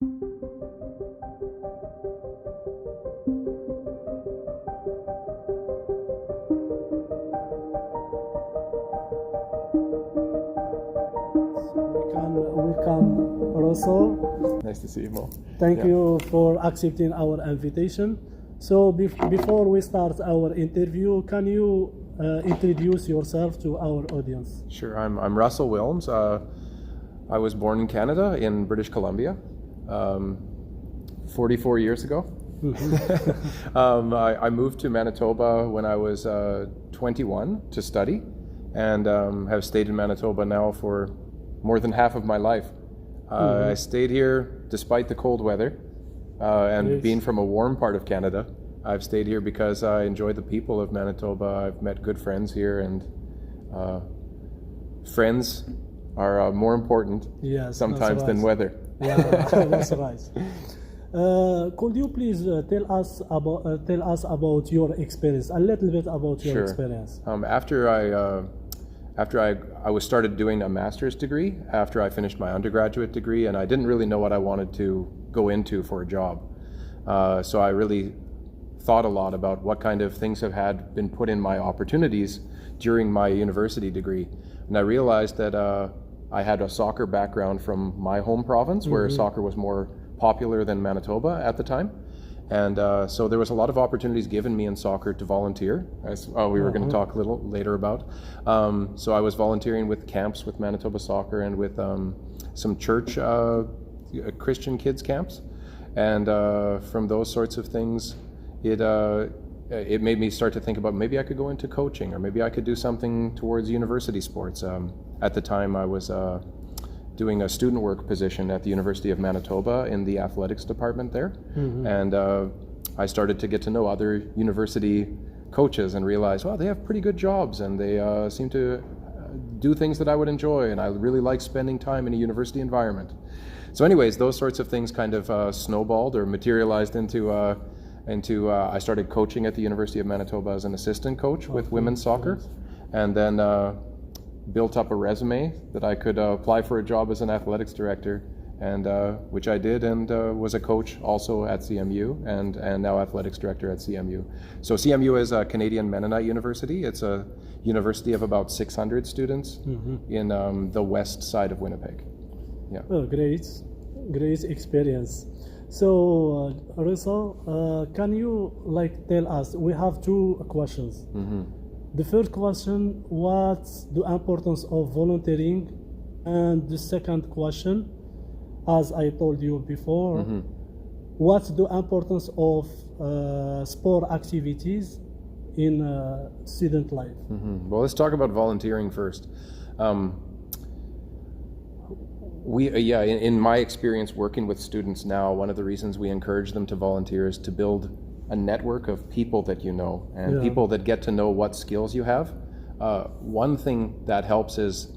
Welcome, Russell. Nice to see you, Mo. Thank you for accepting our invitation. So before we start our interview, can you introduce yourself to our audience? Sure, I'm Russell Willms. I was born in Canada, in British Columbia, 44 years ago. I moved to Manitoba when I was 21 to study, and have stayed in Manitoba now for more than half of my life. I stayed here despite the cold weather, and being from a warm part of Canada. I've stayed here because I enjoy the people of Manitoba. I've met good friends here, and friends are more important sometimes than weather. Yeah, that's right. Could you please tell us about your experience, a little bit about your experience? After I was started doing a master's degree, after I finished my undergraduate degree, and I didn't really know what I wanted to go into for a job. So I really thought a lot about what kind of things had been put in my opportunities during my university degree. And I realized that I had a soccer background from my home province, where soccer was more popular than Manitoba at the time. And so there was a lot of opportunities given me in soccer to volunteer, as we were going to talk a little later about. So I was volunteering with camps with Manitoba Soccer and with some church Christian kids camps. And from those sorts of things, it made me start to think about maybe I could go into coaching, or maybe I could do something towards university sports. At the time I was doing a student work position at the University of Manitoba in the athletics department there. And I started to get to know other university coaches and realized, well, they have pretty good jobs, and they seem to do things that I would enjoy, and I really like spending time in a university environment. So anyways, those sorts of things kind of snowballed or materialized into I started coaching at the University of Manitoba as an assistant coach with women's soccer, and then built up a resume that I could apply for a job as an athletics director, and which I did, and was a coach also at CMU, and now athletics director at CMU. So CMU is a Canadian Mennonite university. It's a university of about 600 students in the west side of Winnipeg. Yeah. Oh, great experience. So, Russell, can you tell us? We have two questions. The first question: what's the importance of volunteering? And the second question, as I told you before, what's the importance of sport activities in student life? Well, let's talk about volunteering first. In my experience working with students now, one of the reasons we encourage them to volunteer is to build a network of people that you know, and people that get to know what skills you have. One thing that helps is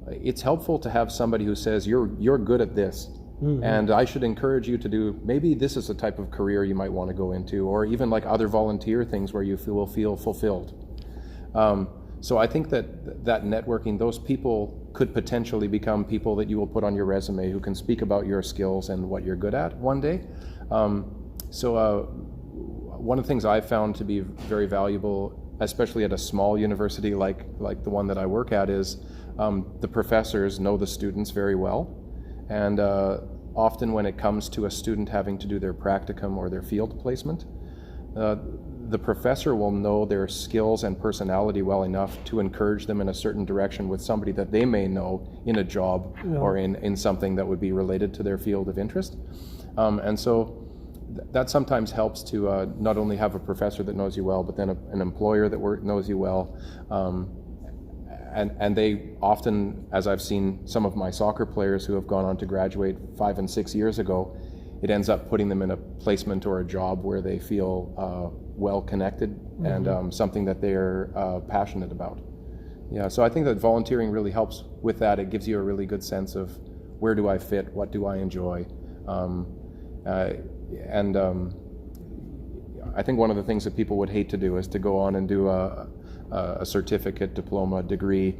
it's helpful to have somebody who says you're good at this, and I should encourage you to do, maybe this is the type of career you might want to go into, or even like other volunteer things where you will feel fulfilled. So I think that networking, those people could potentially become people that you will put on your resume, who can speak about your skills and what you're good at one day. One of the things I've found to be very valuable, especially at a small university like the one that I work at, is the professors know the students very well. And often when it comes to a student having to do their practicum or their field placement, the professor will know their skills and personality well enough to encourage them in a certain direction with somebody that they may know in a job or in something that would be related to their field of interest. And so that sometimes helps to not only have a professor that knows you well, but then an employer that knows you well. And they often, as I've seen some of my soccer players who have gone on to graduate 5 and 6 years ago, it ends up putting them in a placement or a job where they feel well connected and something that they're passionate about. Yeah, so I think that volunteering really helps with that. It gives you a really good sense of where do I fit, what do I enjoy. I think one of the things that people would hate to do is to go on and do a certificate, diploma, degree,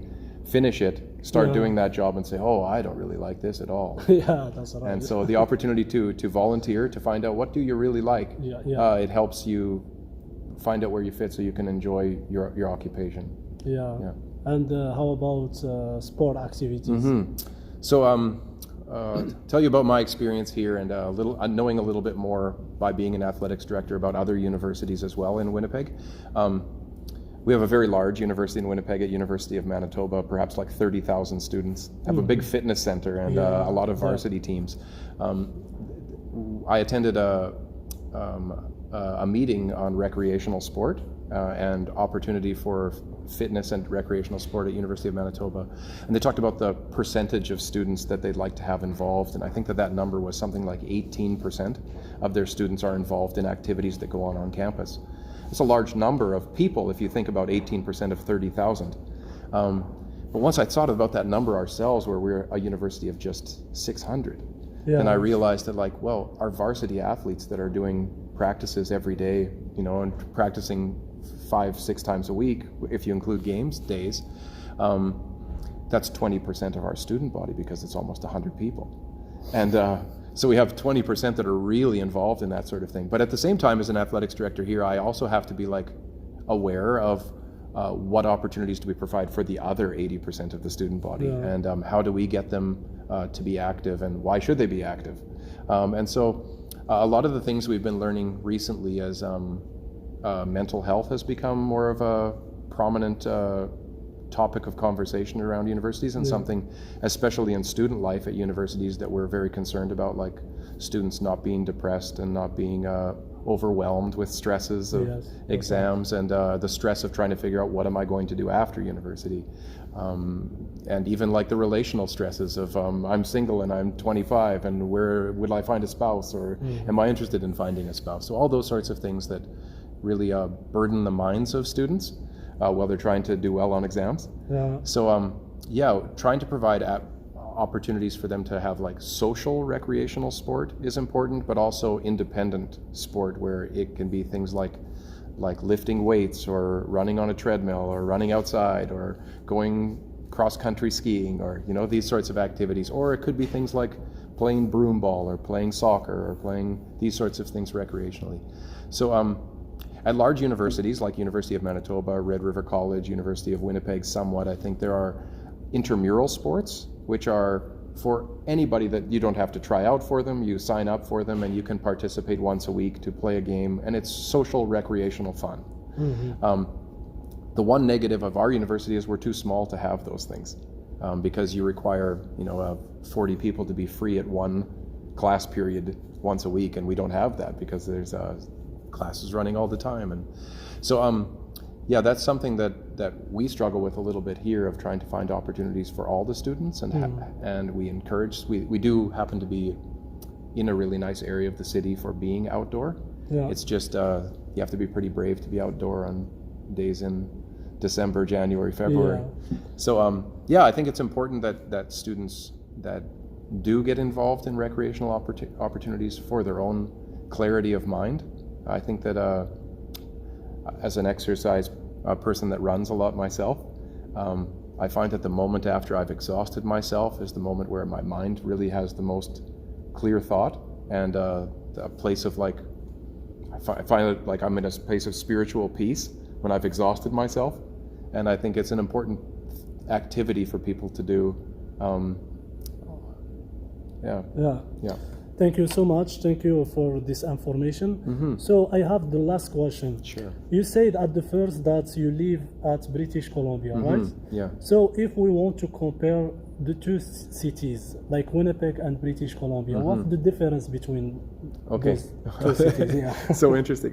finish it, start doing that job and say, oh, I don't really like this at all. Yeah, that's right. And so the opportunity to volunteer, to find out what do you really like, it helps you find out where you fit so you can enjoy your occupation. Yeah. And how about sport activities? So tell you about my experience here and knowing a little bit more by being an athletics director about other universities as well in Winnipeg. We have a very large university in Winnipeg at University of Manitoba, perhaps like 30,000 students, have a big fitness center and a lot of varsity teams. I attended a meeting on recreational sport and opportunity for fitness and recreational sport at University of Manitoba, and they talked about the percentage of students that they'd like to have involved, and I think that number was something like 18% of their students are involved in activities that go on campus. It's a large number of people if you think about 18% of 30,000. But once I thought about that number ourselves, where we're a university of just 600, and I realized that our varsity athletes that are doing practices every day, and practicing 5-6 times a week, if you include games days, that's 20% of our student body because it's almost 100 people. And so we have 20% that are really involved in that sort of thing. But at the same time, as an athletics director here, I also have to be aware of what opportunities do we provide for the other 80% of the student body, and how do we get them to be active, and why should they be active? And so a lot of the things we've been learning recently as mental health has become more of a prominent topic of conversation around universities, and something, especially in student life at universities, that we're very concerned about, like students not being depressed and not being overwhelmed with stresses of exams and the stress of trying to figure out what am I going to do after university, and even like the relational stresses of I'm single and I'm 25 and where will I find a spouse, or am I interested in finding a spouse? So all those sorts of things that really burden the minds of students while they're trying to do well on exams. So trying to provide opportunities for them to have like social recreational sport is important, but also independent sport where it can be things like lifting weights or running on a treadmill or running outside or going cross-country skiing, or these sorts of activities. Or it could be things like playing broom ball or playing soccer or playing these sorts of things recreationally. So at large universities like University of Manitoba, Red River College, University of Winnipeg, somewhat, I think there are intramural sports, which are for anybody that you don't have to try out for them. You sign up for them and you can participate once a week to play a game, and it's social recreational fun. The one negative of our university is we're too small to have those things, because you require 40 people to be free at one class period once a week, and we don't have that because there's classes running all the time. And so that's something that we struggle with a little bit here, of trying to find opportunities for all the students, and we encourage, we do happen to be in a really nice area of the city for being outdoor. It's just you have to be pretty brave to be outdoor on days in December, January, February. So I think it's important that students that do get involved in recreational opportunities for their own clarity of mind. I think that as an exercise person that runs a lot myself, I find that the moment after I've exhausted myself is the moment where my mind really has the most clear thought, and a place of I find it like I'm in a place of spiritual peace when I've exhausted myself. And I think it's an important activity for people to do. Thank you so much. Thank you for this information. So I have the last question. Sure. You said at the first that you live at British Columbia, right? Yeah. So if we want to compare the two cities, like Winnipeg and British Columbia, what's the difference between those two cities? So interesting.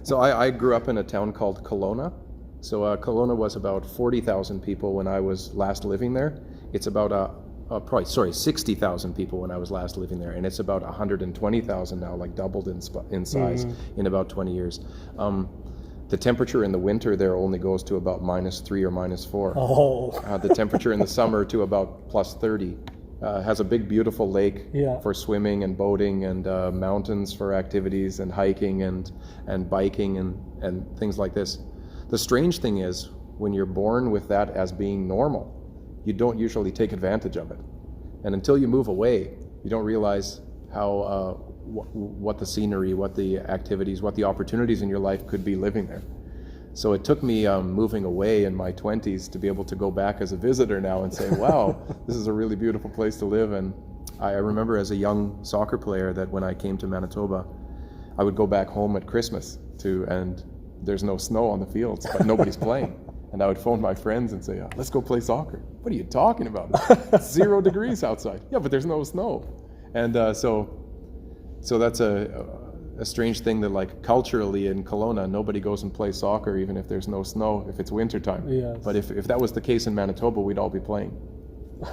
So I grew up in a town called Kelowna. So Kelowna was about 40,000 people when I was last living there. It's about 60,000 people when I was last living there, and it's about 120,000 now, like doubled in size in about 20 years. The temperature in the winter there only goes to about -3 or -4. The temperature in the summer to about +30. Has a big, beautiful lake for swimming and boating, and mountains for activities and hiking and biking and things like this. The strange thing is, when you're born with that as being normal, you don't usually take advantage of it. And until you move away, you don't realize how what the scenery, what the activities, what the opportunities in your life could be living there. So it took me moving away in my 20s to be able to go back as a visitor now and say, wow, this is a really beautiful place to live. And I remember as a young soccer player that when I came to Manitoba, I would go back home at Christmas and there's no snow on the fields, but nobody's playing. And I would phone my friends and say, let's go play soccer. What are you talking about? It's 0 degrees outside. Yeah, but there's no snow. And so that's a strange thing that, like, culturally in Kelowna, nobody goes and plays soccer even if there's no snow, if it's wintertime. Yes. But if that was the case in Manitoba, we'd all be playing.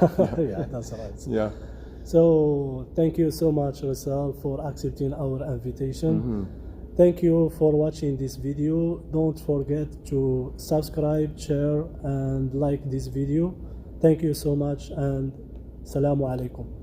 Yeah, that's right. Yeah. So thank you so much, Russell, for accepting our invitation. Thank you for watching this video. Don't forget to subscribe, share, and like this video. Thank you so much, and Assalamu alaikum.